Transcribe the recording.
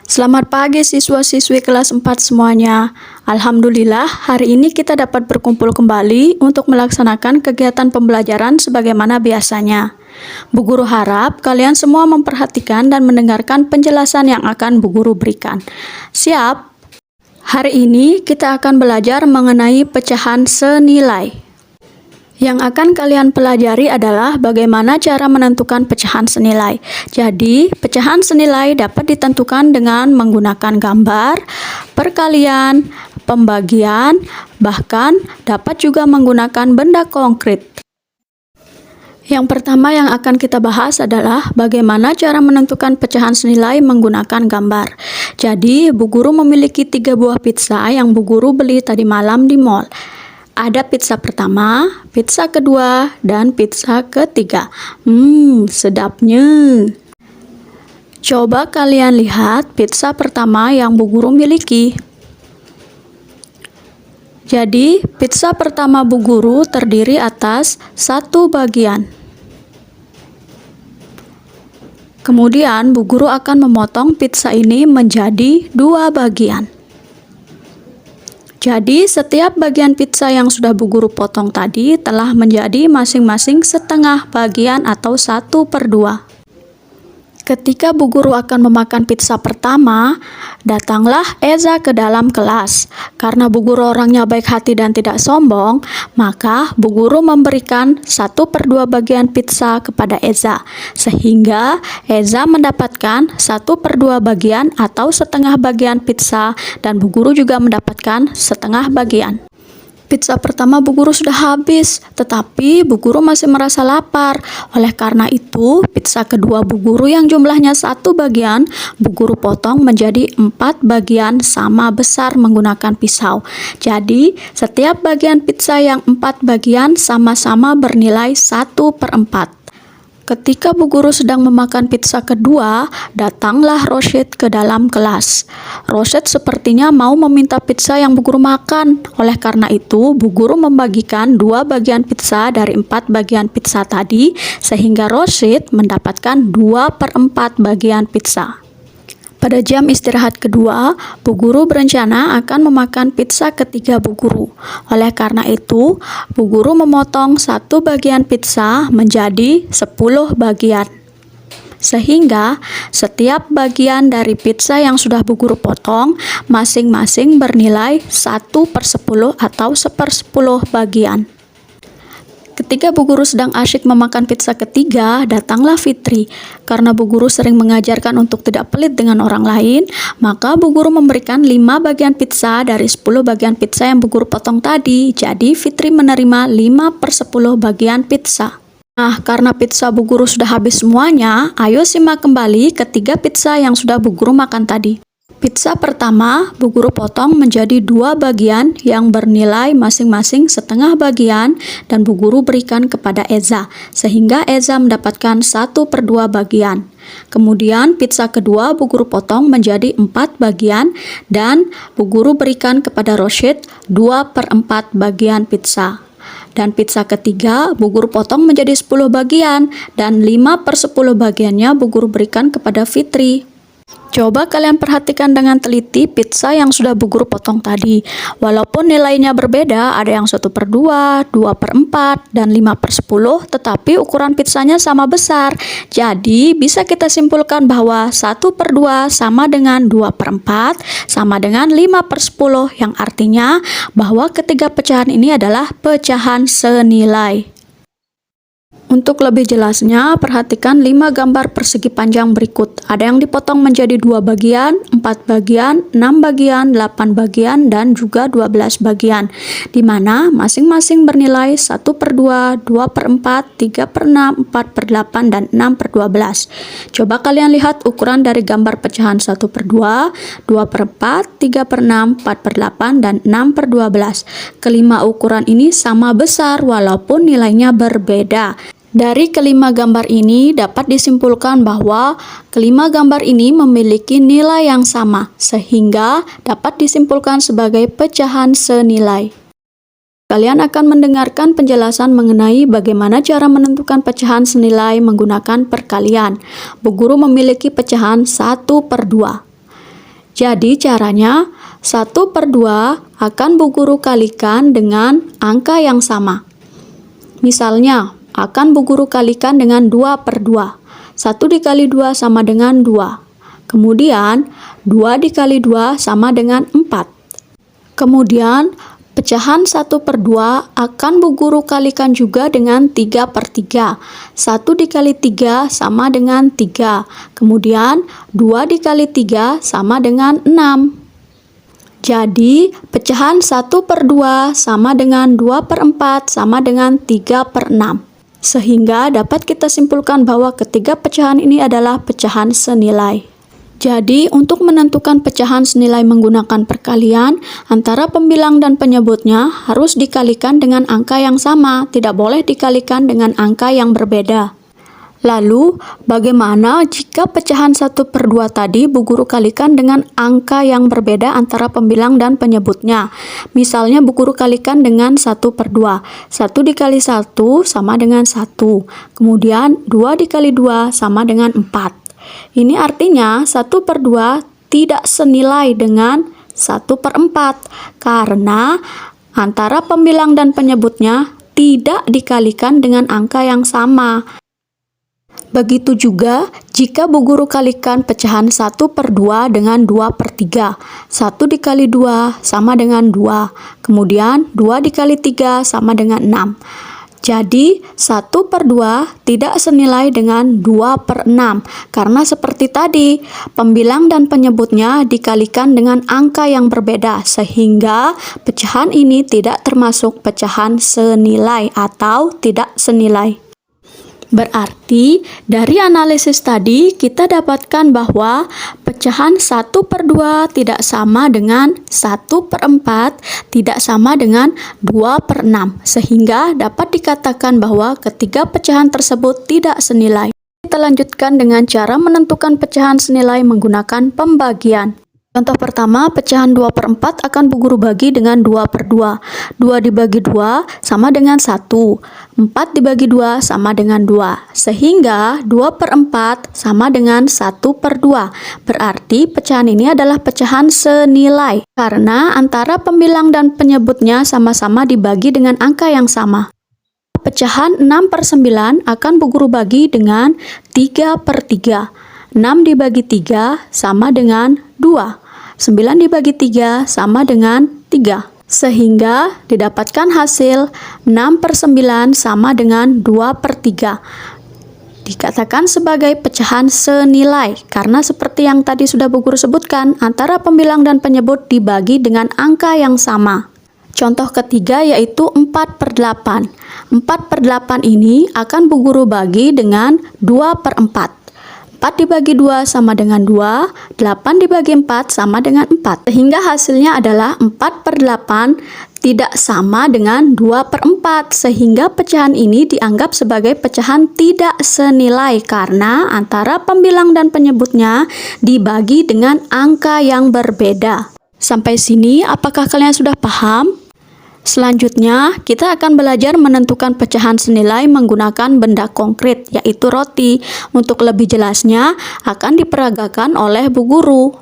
Selamat pagi siswa-siswi kelas 4 semuanya. Alhamdulillah, hari ini kita dapat berkumpul kembali untuk melaksanakan kegiatan pembelajaran sebagaimana biasanya. Bu Guru harap kalian semua memperhatikan dan mendengarkan penjelasan yang akan Bu Guru berikan. Siap? Hari ini kita akan belajar mengenai pecahan senilai. Yang akan kalian pelajari adalah bagaimana cara menentukan pecahan senilai. Jadi, pecahan senilai dapat ditentukan dengan menggunakan gambar, perkalian, pembagian, bahkan dapat juga menggunakan benda konkret. Yang pertama yang akan kita bahas adalah bagaimana cara menentukan pecahan senilai menggunakan gambar. Jadi, Bu Guru memiliki 3 buah pizza yang Bu Guru beli tadi malam di mall. Ada pizza pertama, pizza kedua, dan pizza ketiga. Sedapnya. Coba kalian lihat pizza pertama yang Bu Guru miliki. Jadi, pizza pertama Bu Guru terdiri atas 1 bagian. Kemudian Bu Guru akan memotong pizza ini menjadi 2 bagian. Jadi, setiap bagian pizza yang sudah Bu Guru potong tadi telah menjadi masing-masing setengah bagian atau 1/2. Ketika Bu Guru akan memakan pizza pertama, datanglah Eza ke dalam kelas. Karena Bu Guru orangnya baik hati dan tidak sombong, maka Bu Guru memberikan 1/2 bagian pizza kepada Eza. Sehingga Eza mendapatkan 1/2 bagian atau setengah bagian pizza dan Bu Guru juga mendapatkan setengah bagian. Pizza pertama Bu Guru sudah habis, tetapi Bu Guru masih merasa lapar. Oleh karena itu, pizza kedua Bu Guru yang jumlahnya 1 bagian, Bu Guru potong menjadi 4 bagian sama besar menggunakan pisau. Jadi, setiap bagian pizza yang 4 bagian sama-sama bernilai 1/4. Ketika Bu Guru sedang memakan pizza kedua, datanglah Rosyid ke dalam kelas. Rosyid sepertinya mau meminta pizza yang Bu Guru makan. Oleh karena itu, Bu Guru membagikan 2 bagian pizza dari 4 bagian pizza tadi, sehingga Rosyid mendapatkan 2/4 bagian pizza. Pada jam istirahat kedua, Bu Guru berencana akan memakan pizza ketiga Bu Guru. Oleh karena itu, Bu Guru memotong 1 bagian pizza menjadi 10 bagian. Sehingga setiap bagian dari pizza yang sudah Bu Guru potong masing-masing bernilai 1/10 atau 1/10 bagian. Ketika Bu Guru sedang asyik memakan pizza ketiga, datanglah Fitri. Karena Bu Guru sering mengajarkan untuk tidak pelit dengan orang lain, maka Bu Guru memberikan 5 bagian pizza dari 10 bagian pizza yang Bu Guru potong tadi. Jadi Fitri menerima 5/10 bagian pizza. Nah, karena pizza Bu Guru sudah habis semuanya, ayo simak kembali ketiga pizza yang sudah Bu Guru makan tadi. Pizza pertama, Bu Guru potong menjadi 2 bagian yang bernilai masing-masing setengah bagian dan Bu Guru berikan kepada Eza, sehingga Eza mendapatkan 1/2 bagian. Kemudian pizza kedua Bu Guru potong menjadi 4 bagian dan Bu Guru berikan kepada Rosyid 2/4 bagian pizza. Dan pizza ketiga Bu Guru potong menjadi 10 bagian dan 5/10 bagiannya Bu Guru berikan kepada Fitri. Coba kalian perhatikan dengan teliti pizza yang sudah Bu Guru potong tadi. Walaupun nilainya berbeda, ada yang 1/2, 2/4, dan 5/10, tetapi ukuran pizzanya sama besar. Jadi, bisa kita simpulkan bahwa 1/2 sama dengan 2/4, sama dengan 5/10, yang artinya bahwa ketiga pecahan ini adalah pecahan senilai. Untuk lebih jelasnya, perhatikan 5 gambar persegi panjang berikut. Ada yang dipotong menjadi 2 bagian, 4 bagian, 6 bagian, 8 bagian, dan juga 12 bagian. Di mana masing-masing bernilai 1/2, 2/4, 3/6, 4/8, dan 6/12. Coba kalian lihat ukuran dari gambar pecahan 1/2, 2/4, 3/6, 4/8, dan 6/12. Kelima ukuran ini sama besar walaupun nilainya berbeda. Dari kelima gambar ini dapat disimpulkan bahwa kelima gambar ini memiliki nilai yang sama, sehingga dapat disimpulkan sebagai pecahan senilai. Kalian akan mendengarkan penjelasan mengenai bagaimana cara menentukan pecahan senilai menggunakan perkalian. Bu Guru memiliki pecahan 1/2. Jadi caranya 1/2 akan Bu Guru kalikan dengan angka yang sama. Misalnya, akan Bu Guru kalikan dengan 2/2. 1 dikali 2 sama dengan 2. Kemudian, 2 dikali 2 sama dengan 4. Kemudian, pecahan 1/2 akan Bu Guru kalikan juga dengan 3/3. 1 dikali 3 sama dengan 3. Kemudian, 2 dikali 3 sama dengan 6. Jadi, pecahan 1/2 sama dengan 2/4 sama dengan 3/6. Sehingga dapat kita simpulkan bahwa ketiga pecahan ini adalah pecahan senilai. Jadi, untuk menentukan pecahan senilai menggunakan perkalian, antara pembilang dan penyebutnya harus dikalikan dengan angka yang sama, tidak boleh dikalikan dengan angka yang berbeda. Lalu, bagaimana jika pecahan 1/2 tadi Bu Guru kalikan dengan angka yang berbeda antara pembilang dan penyebutnya? Misalnya Bu Guru kalikan dengan 1/2. 1 dikali 1 sama dengan 1. Kemudian 2 dikali 2 sama dengan 4. Ini artinya 1/2 tidak senilai dengan 1/4 karena antara pembilang dan penyebutnya tidak dikalikan dengan angka yang sama. Begitu juga jika Bu Guru kalikan pecahan 1/2 dengan 2/3. 1 dikali 2 sama dengan 2. Kemudian 2 dikali 3 sama dengan 6. Jadi 1/2 tidak senilai dengan 2/6 karena seperti tadi pembilang dan penyebutnya dikalikan dengan angka yang berbeda sehingga pecahan ini tidak termasuk pecahan senilai atau tidak senilai. Berarti dari analisis tadi kita dapatkan bahwa pecahan 1/2 tidak sama dengan 1/4, tidak sama dengan 2/6, sehingga dapat dikatakan bahwa ketiga pecahan tersebut tidak senilai. Kita lanjutkan dengan cara menentukan pecahan senilai menggunakan pembagian. Contoh pertama, pecahan 2/4 akan Bu Guru bagi dengan 2/2. 2 dibagi 2 sama dengan 1. 4 dibagi 2 sama dengan 2. Sehingga 2/4 sama dengan 1/2. Berarti pecahan ini adalah pecahan senilai karena antara pembilang dan penyebutnya sama-sama dibagi dengan angka yang sama. Pecahan 6/9 akan Bu Guru bagi dengan 3/3. 6 dibagi 3 sama dengan 2. 9 dibagi 3 sama dengan 3. Sehingga didapatkan hasil 6/9 sama dengan 2/3. Dikatakan sebagai pecahan senilai karena seperti yang tadi sudah Bu Guru sebutkan, antara pembilang dan penyebut dibagi dengan angka yang sama. Contoh ketiga yaitu 4/8. 4/8 ini akan Bu Guru bagi dengan 2/4. 4 dibagi 2 sama dengan 2, 8 dibagi 4 sama dengan 4. Sehingga hasilnya adalah 4/8 tidak sama dengan 2/4. Sehingga pecahan ini dianggap sebagai pecahan tidak senilai karena antara pembilang dan penyebutnya dibagi dengan angka yang berbeda. Sampai sini, apakah kalian sudah paham? Selanjutnya, kita akan belajar menentukan pecahan senilai menggunakan benda konkret, yaitu roti. Untuk lebih jelasnya, akan diperagakan oleh Bu Guru.